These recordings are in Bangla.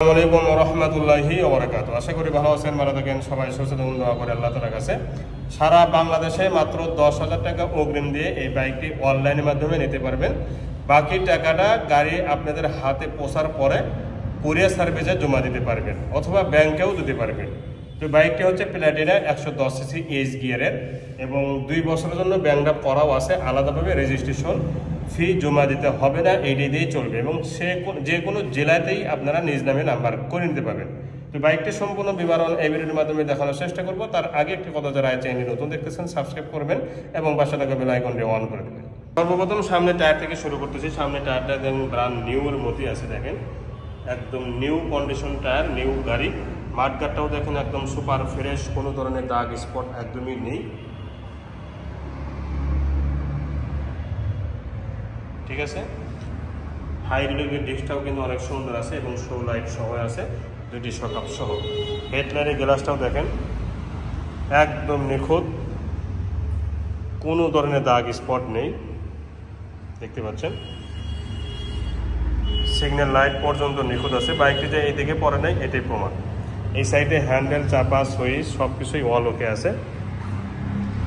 আসসালামু আলাইকুম ওয়া রাহমাতুল্লাহি ওয়া বারাকাতুহু। আশা করি ভালো আছেন, ভালো থাকেন, সবাই সুস্থ থাকুন, দোয়া করে আল্লাহ তাআলার কাছে। সারা বাংলাদেশে মাত্র 10,000 টাকা অগ্রিম দিয়ে এই বাইকটি অনলাইনের মাধ্যমে নিতে পারবেন। বাকি টাকাটা গাড়ি আপনাদের হাতে পৌঁছার পরে কুরিয়ার সার্ভিসে জমা দিতে পারবেন অথবা ব্যাংকেও দিতে পারবেন। তো বাইকটি হচ্ছে প্লাটিনা 110 সিসি এইচ গিয়ারের এবং 2 বছরের জন্য ব্যাংক ড্রাফট করাও আছে। আলাদাভাবে রেজিস্ট্রেশন ফি জমা দিতে হবে না, এইটি দিয়েই চলবে এবং যে কোনো জেলাতেই আপনারা নিজ নামে নাম্বার করে নিতে পারবেন। তো বাইকটির সম্পূর্ণ বিবরণ এই ভিডিওর মাধ্যমে দেখানোর চেষ্টা করব। তার আগে একটি কথা, যারা চ্যানেল নতুন দেখতেছেন সাবস্ক্রাইব করবেন এবং পাশে থাকা বেল আইকনটি অন করে দেবেন। সর্বপ্রথম সামনে টায়ার থেকে শুরু করতেছি। সামনে টায়ারটা একদম ব্রান্ড নিউর মতোই আছে, দেখেন একদম নিউ কন্ডিশন টায়ার, নিউ গাড়ি। মাঠগাটটাও দেখেন একদম সুপার ফ্রেশ, কোনো ধরনের দাগ স্পট একদমই নেই, ঠিক আছে। হাইড্রোলিকের ডিস্কটাও কিন্তু অনেক সুন্দর আছে এবং শো লাইট সহ আছে, দুটি শকআপ সহ। হেডলাইটের গ্লাসটাও দেখেন একদম নিখুঁত, কোনো ধরনের দাগ স্পট নেই, দেখতে পাচ্ছেন। সিগন্যাল লাইট পর্যন্ত নিখুঁত আছে। বাইকটি যে এইদিকে পড়ে নাই এটাই প্রমাণ। এই সাইডে হ্যান্ডেল, চাপা, সুইচ সব কিছুই অল ওকে আছে,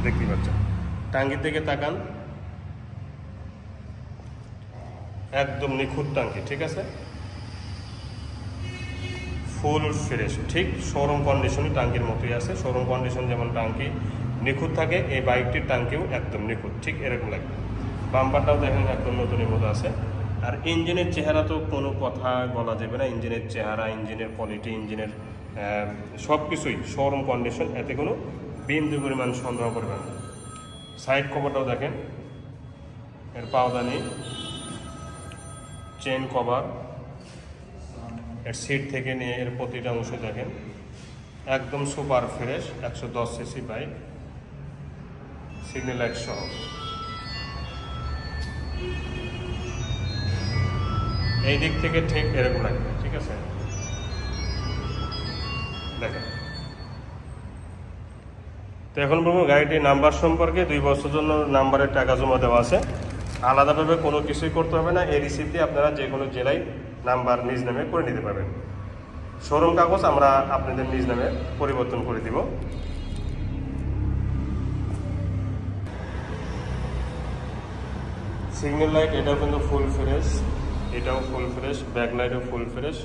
দেখতে পাচ্ছেন। টাঙ্গির দিকে তাকান, একদম নিখুঁত টাঙ্কি, ঠিক আছে, ফুল ফ্রেশ, ঠিক শোরুম কন্ডিশনই টাঙ্কির মতোই আছে। শোরুম কন্ডিশন যেমন টাঙ্কি নিখুঁত থাকে, এই বাইকটির টাঙ্কিও একদম নিখুঁত, ঠিক এরকম লাগবে। বাম্পারটাও দেখেন একদম নতুনের মতো আছে। আর ইঞ্জিনের চেহারা তো কোনো কথা বলা যাবে না। ইঞ্জিনের চেহারা, ইঞ্জিনের কোয়ালিটি, ইঞ্জিনের সব কিছুই শোরুম কন্ডিশন, এতে কোনো বিন্দু পরিমাণ সন্দেহ করবেন না। সাইড কভারটাও দেখেন, এর পাওদানি, চেন কভার, এর সিট থেকে নিয়ে এর প্রতিটা অংশ দেখেন একদম super fresh. 110 CC bike, signal light সহ। এই দিক থেকে ঠিক এরকম লাগবে, ঠিক আছে, দেখেন। তো এখন বলবো গাড়িটির নাম্বার সম্পর্কে। 2 বছরের জন্য নাম্বারের টাকা জমা দেওয়া আছে, আলাদাভাবে কোনো কিছুই করতে হবে না। এই রিসিপ্ট দিয়ে আপনারা যে কোনো জেলায় নাম্বার নিজ নামে করে নিতে পারবেন। শোরুম কাগজ আমরা আপনাদের নিজ নামে পরিবর্তন করে দিব। সিগন্যাল লাইট এটাও কিন্তু ফুল ফ্রেশ, এটাও ফুল ফ্রেশ, ব্যাক লাইটও ফুল ফ্রেশ,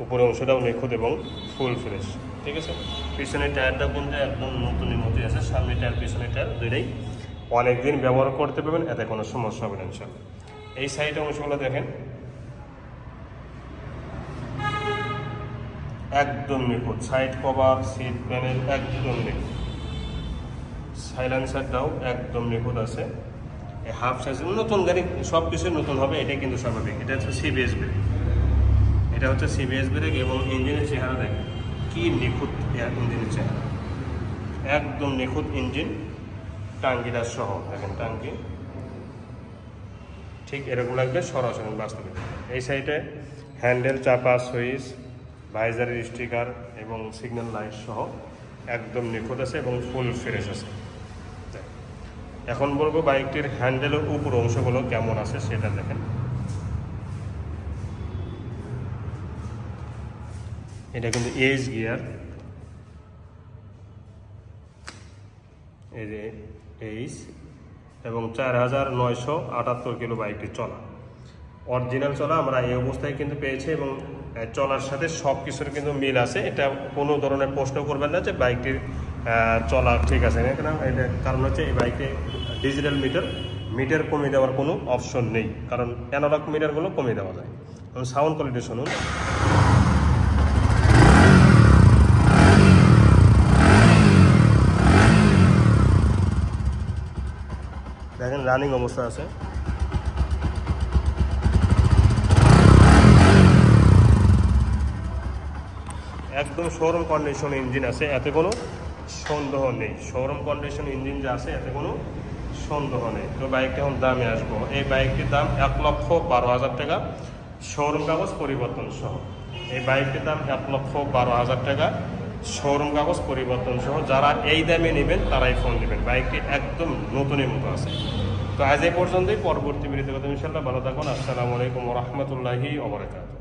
উপরে অংশটাও নিখুঁত এবং ফুল ফ্রেশ, ঠিক আছে। পিছনের টায়ারটাও কিন্তু একদম নতুনের মতোই আছে। সামনে টায়ার, পিছনের টায়ার দুইটাই অনেকদিন ব্যবহার করতে পারবেন, এতে কোনো সমস্যা হবে না ইনশাআল্লাহ। এই সাইড অংশগুলো দেখেন একদম নিখুঁত। সাইড কভার, সিট প্যানেল একদম নিখুঁত। সাইলেন্সারটাও একদম নিখুঁত আছে। এই হাফ সাইজ নতুন গাড়ি, সব কিছু নতুন হবে, এটাই কিন্তু স্বাভাবিক। এটা হচ্ছে সিবিএস ব্রেক, এটা হচ্ছে সিবিএস ব্রেক এবং ইঞ্জিনের চেহারা দেখেন কি নিখুঁত। ইঞ্জিনের চেহারা একদম নিখুঁত ইঞ্জিন, টাঙ্কিটা সহ দেখেন, টাঙ্কি ঠিক এরকম লাগবে সরাসরি বাস্তবে। এই সাইডে হ্যান্ডেল, চাপা, সুইচ, ভাইজারের স্টিকার এবং সিগন্যাল লাইট সহ একদম নিখুঁত আছে এবং ফুল ফ্রেশ আছে। এখন বলবো বাইকটির হ্যান্ডেলের উপর অংশগুলো কেমন আছে সেটা দেখেন। এটা কিন্তু এইচ গিয়ার, এই যে এইচ, এবং 4978 কিলো বাইকটি চলা, অরিজিনাল চলা। আমরা এই অবস্থায় কিন্তু পেয়েছি এবং চলার সাথে সব কিছুর কিন্তু মিল আছে। এটা কোনো ধরনের প্রশ্ন করবেন না যে বাইকটির চলা ঠিক আছে না কেন। এটা কারণ হচ্ছে এই বাইকে ডিজিটাল মিটার কমিয়ে দেওয়ার কোনো অপশন নেই, কারণ অ্যানালগ মিটারগুলো কমিয়ে দেওয়া যায়। সাউন্ড কোয়ালিটি শুনুন, দেখেন রানিং অবস্থা আছে। একদম শোরুম কন্ডিশন ইঞ্জিন আছে, এতে কোনো সন্দেহ নেই। শোরুম কন্ডিশন ইঞ্জিন যে আছে এতে কোনো সন্দেহ নেই। তো বাইকটি এখন দামে আসবো। এই বাইকটির দাম 1,12,000 টাকা, শোরুম কাগজ পরিবর্তন সহ। এই বাইকটির দাম 1,12,000 টাকা, শোরুম কাগজ পরিবর্তন সহ। যারা এই দামে নেবেন তারাই ফোন নেবেন, বাইকটি একদম নতুনের মতো আছে। তো আজ এই পর্যন্তই, পরবর্তী ভিডিওতে কথা ইনশাআল্লাহ। ভালো থাকুন। আসসালামু আলাইকুম ওয়া রাহমাতুল্লাহি ওয়া বারাকাতুহু।